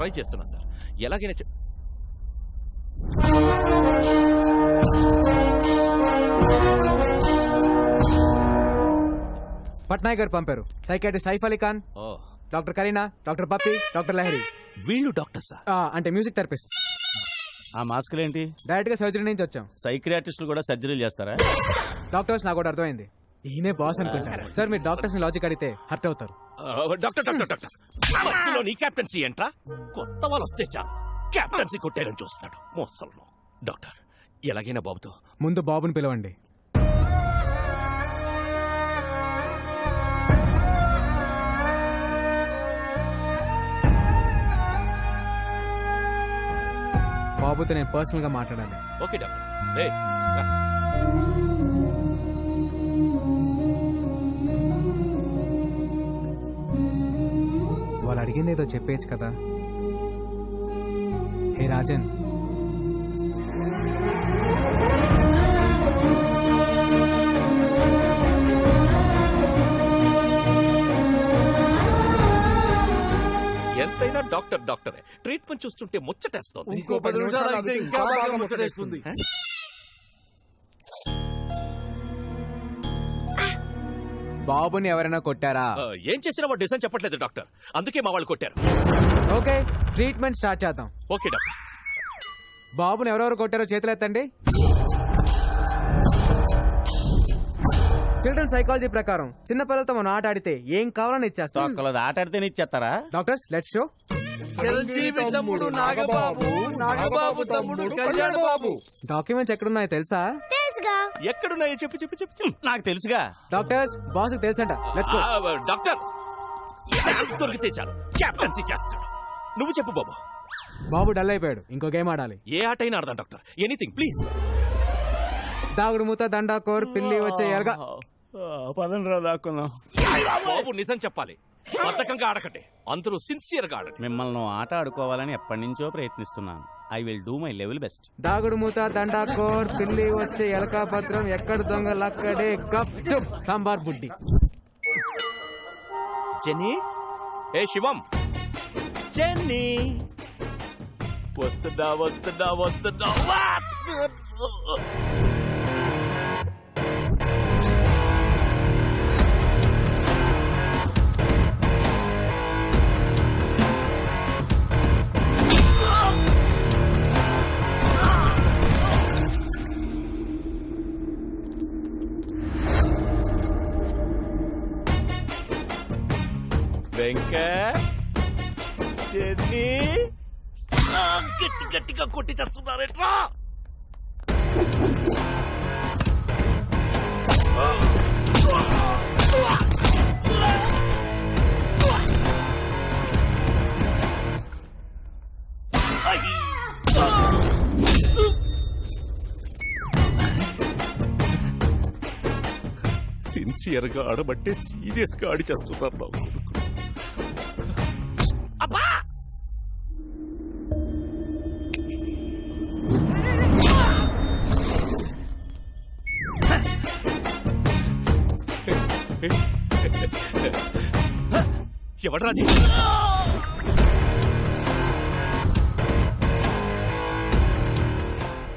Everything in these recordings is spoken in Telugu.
ట్రై చేస్తున్నా సార్. ఎలాగైనా పట్నాయక్ గారు పంపారు. Psychiatrist Saif Ali Khan, doctor Kareena, doctor Pappi, doctor Lahari. వీళ్ళు డాక్టర్ సార్? అంటే మ్యూజిక్ థెరపిస్ట్. ఆ మాస్కులు ఏంటి? డైరెక్ట్ గా సర్జరీ నుంచి వచ్చాం. సైకియాట్రిస్టులు కూడా సర్జరీలు చేస్తారా? డాక్టర్స్ నాకు కూడా అర్థమైంది. ఈయనే బాస్ అనుకుంటారు సార్. మీరు డాక్టర్స్ ని లాజిక్ అడిగితే హర్ట్ అవుతారు. డాక్టర్ డాక్టర్ డాక్టర్ మధ్యలో నీ క్యాప్టెన్సీ ఏంట్రా? కొత్త వాళ్ళు వస్తే చాలు క్యాప్టెన్సీ కొట్టేయడం చూస్తాడు మోసంలో. డాక్టర్ ఎలాగైనా బాబుతో ముందు బాబుని పిలవండి. బాబుతో నేను పర్సనల్ గా మాట్లాడాలి. Okay doctor. వాళ్ళు అడిగింది ఏదో చెప్పేయచ్చు కదా. హే రాజన్, ఎంతైనా డాక్టర్ డాక్టరే. ట్రీట్మెంట్ చూస్తుంటే ముచ్చటేస్తోంది. ఇంకో 10 నిమిషాలు అయితే ఇంకా బాగా ముచ్చటేస్తుంది. బాబుని ఎవరైనా కొట్టారా? ఏం చేసినా వాడు డిజైన్ చెప్పట్లేదు డాక్టర్, అందుకే మా వాళ్ళు కొట్టారు. ఓకే, ట్రీట్మెంట్ స్టార్ట్ చేద్దాం. Okay doctor. బాబుని ఎవరెవరు కొట్టారో చేతులు ఎత్తండి. చిల్డ్రన్ సైకాలజీ ప్రకారం చిన్న పిల్లలతో మనం ఆట ఆడితే ఏం కావాలని ఇచ్చేస్తాం. ఆట ఆడితేనే ఇచ్చేస్తారా? Doctors let's show. చిరంజీవి తమ్ముడు నాగబాబు, నాగబాబు తమ్ముడు కళ్యాణ్ బాబు. డాక్యుమెంట్స్ ఎక్కడున్నాయో తెలుసా? ఎక్కడున్నాయో చెప్పు చెప్పు చెప్పు. నాకు తెలుసుగా. డాక్టర్స్ బాస్ తెలుసంట. Let's go. డాక్టర్ దొరికితే చాలు క్యాప్టెన్సీ చేస్తాడు. నువ్వు చెప్పు బాబు. బాబు డల్ అయిపోయాడు, ఇంకో గేమ్ ఆడాలి. ఏ ఆట అయినా ఆడదాం డాక్టర్, ఎనీథింగ్ ప్లీజ్. దాగుడు మూత, దండాకోర్, పిల్లి వచ్చే ఎరగా. పదండ్రా దాక్కుందాం. బాబు నిజం చెప్పాలి, బద్ధకంగా ఆడకండి, అందరూ సిన్సియర్ గా ఆడండి. మిమ్మల్ని ఆట ఆడుకోవాలని ఎప్పటి నుంచో ప్రయత్నిస్తున్నాను. I will do my level best. దాగుడు మూత, దండాకోర్, పిల్లి వచ్చే ఎలకా పత్రం, ఎక్కడ దొంగలక్కడే గప్ చుప్ సాంబార్ బుడ్డి. జెన్నీ, ఏ శివం, జెన్నీ వస్తుందా వస్తుందా వస్తుందా? జెన్నీ గట్టి గట్టిగా కొట్టి చేస్తున్నారేట్రా? సిన్సియర్ గా ఆడబట్టే సీరియస్ గా ఆడి చేస్తున్నారు నా కొడుకు. అబ్బా ఎవడ్రాజీ?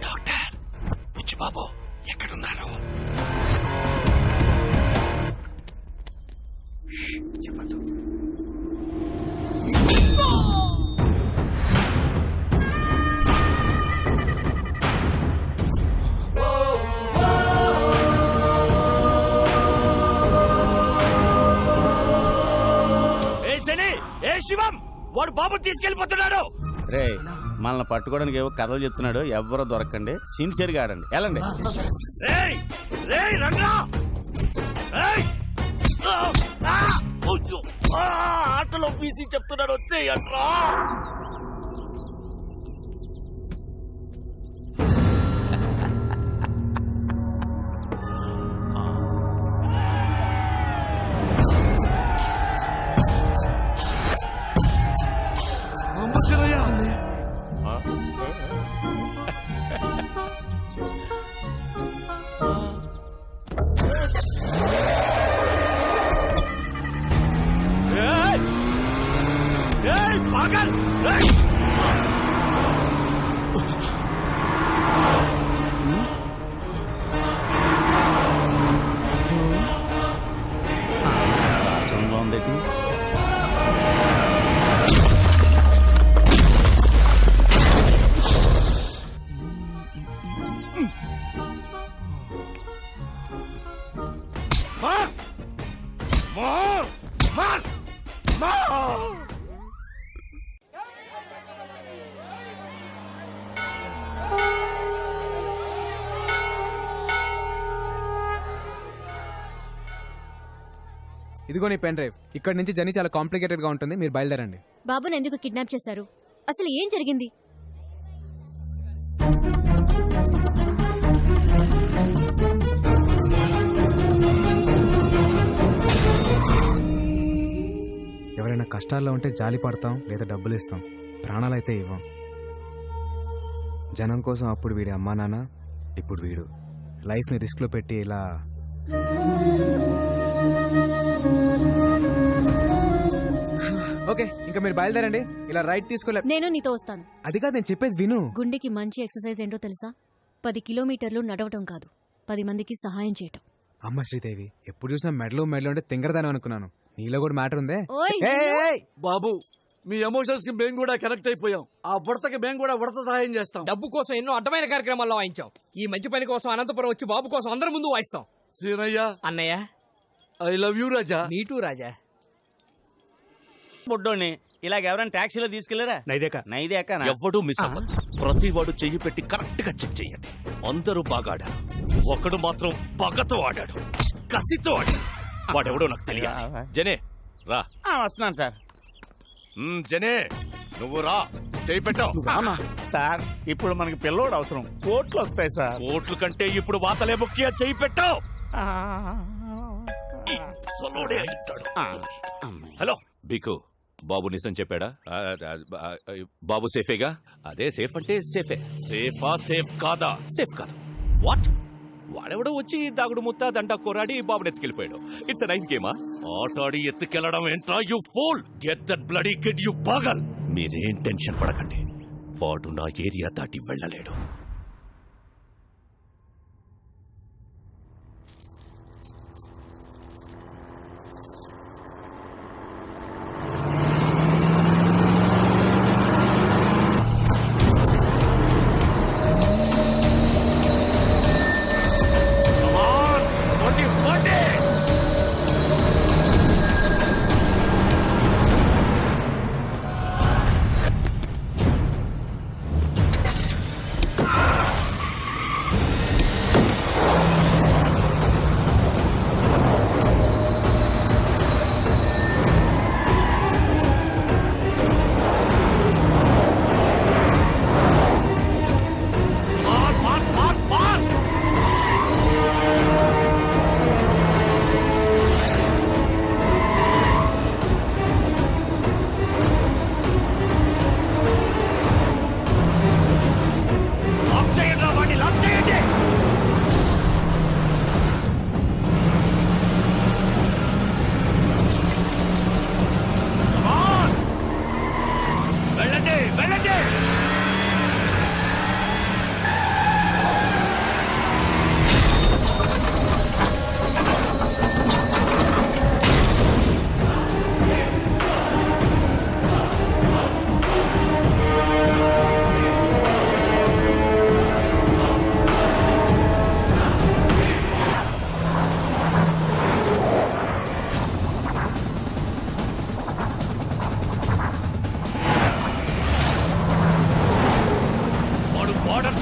డాక్టర్ బుచ్చిబాబు ఎక్కడున్నారు? చెప్పండి. ఏ శివం, వాడు బాబు తీసుకెళ్లిపోతున్నాడు. రే, మనల్ని పట్టుకోవడానికి ఏవో కథలు చెప్తున్నాడు. ఎవరో దొరకండి, సిన్సియర్ గా ఆడండి. వెళ్ళండి. ఆటలో బీసీ చెప్తున్నాడు, వచ్చేయట్రా. పాగల్ ఇదిగో నీ పెన్ డ్రైవ్. ఇక్కడ నుంచి జర్నీ చాలా కాంప్లికేటెడ్ గా ఉంటుంది, మీరు బయలుదేరండి. బాబుని ఎందుకు కిడ్నాప్ చేశారు? అసలు ఏం జరిగింది? ఎవరైనా కష్టాల్లో ఉంటే జాలి పడతాం, లేదా డబ్బులు ఇస్తాం, ప్రాణాలైతే ఇవ్వం. జనం కోసం అప్పుడు వీడి అమ్మా నాన్న, ఇప్పుడు వీడు లైఫ్ని రిస్క్లో పెట్టి ఇలా. ఓకే, ఇంకా మీరు బయలుదేరండి. ఇలా రైట్ తీసుకోలే. నేను నీతో వస్తాను. అది కాదు, నేను చెప్పేది విను. గుండెకి మంచి ఎక్సర్సైజ్ ఏంటో తెలుసా? 10 కిలోమీటర్లు నడవటం కాదు, 10 మందికి సహాయం చేయటం. అమ్మ శ్రీదేవి, ఎప్పుడు చూసినా మెడలో ఉంటే తింగరదాని అనుకున్నాను. నీలో కూడా మ్యాటర్ ఉందే. ఓయ్, ఏయ్! బాబు, మీ ఎమోషన్స్ కి మేము కూడా కనెక్ట్ అయిపోయాం. ఆ ఉడతకి మేము కూడా ఉడత సహాయం చేస్తాం. డబ్బు కోసం ఎన్నో అడ్డమైన కార్యక్రమాల్లో వాయించాం. ఈ మంచి పని కోసం అనంతపురం వచ్చి బాబు కోసం అందరి ముందు వాయిస్తాం. సీనయ్య, అన్నయ్య, ఐ లవ్ యూ రాజా. మీటూ రాజా. బొడ్డోని ఇలాగ ఎవరైనా టాక్సీలో తీసుకెళ్లారా? నైదేక ఎవ్వడూ మిస్ అవ్వదు. ప్రతి వాడు చెయ్యి పెట్టి కరెక్ట్ గా చెక్ చేయండి. అందరూ బాగా ఆడారు, ఒకడు మాత్రం పగతో ఆడాడు, కసితో ఆడాడు. వాడెవడో నాకు తెలియాలి. జనే రా. వస్తున్నాను సార్. జనే నువ్వు రా, చెయ్యి పెట్టావు. సార్ ఇప్పుడు మనకి పిల్లోడు అవసరం, కోట్లు వస్తాయి సార్. కోట్ల కంటే ఇప్పుడు వాతలే ముఖ్య. చెయ్యి పెట్టావు. హలో బీకు, బాబు నిజం చెప్పాడా? బాబు సేఫేగా? అదే సేఫ్ అంటే సేఫే. సేఫా సేఫ్ కాదా? సేఫ్ కాదు. వాట్? వాడెవడో వచ్చి దాగుడు ముత్త దండ కోరాడి బాబుని ఎత్తుకెళ్ళిపోయాడు. It's nice గేమా? ఆటాడి ఎత్తుకెళ్లడం ఏంట్రా you fool? Get that bloody kid you పాగల్. మీరేం టెన్షన్ పడకండి, వాడు నా ఏరియా దాటి వెళ్ళలేడు.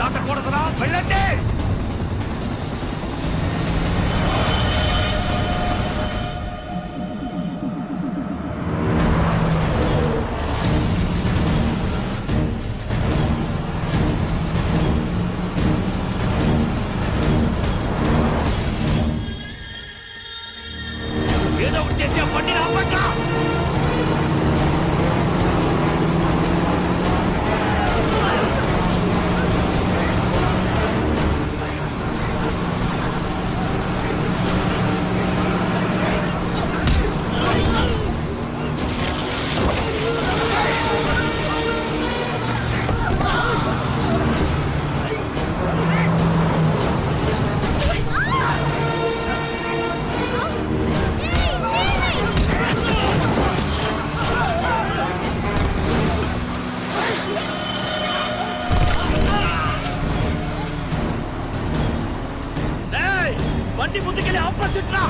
దాటకూడదురా, వెళ్ళండి. ఏదో ఒకటి చేసి ఆ బండిని ఆపండి. బండి ముందుకెళ్ళి ఆపోజిట్ రా.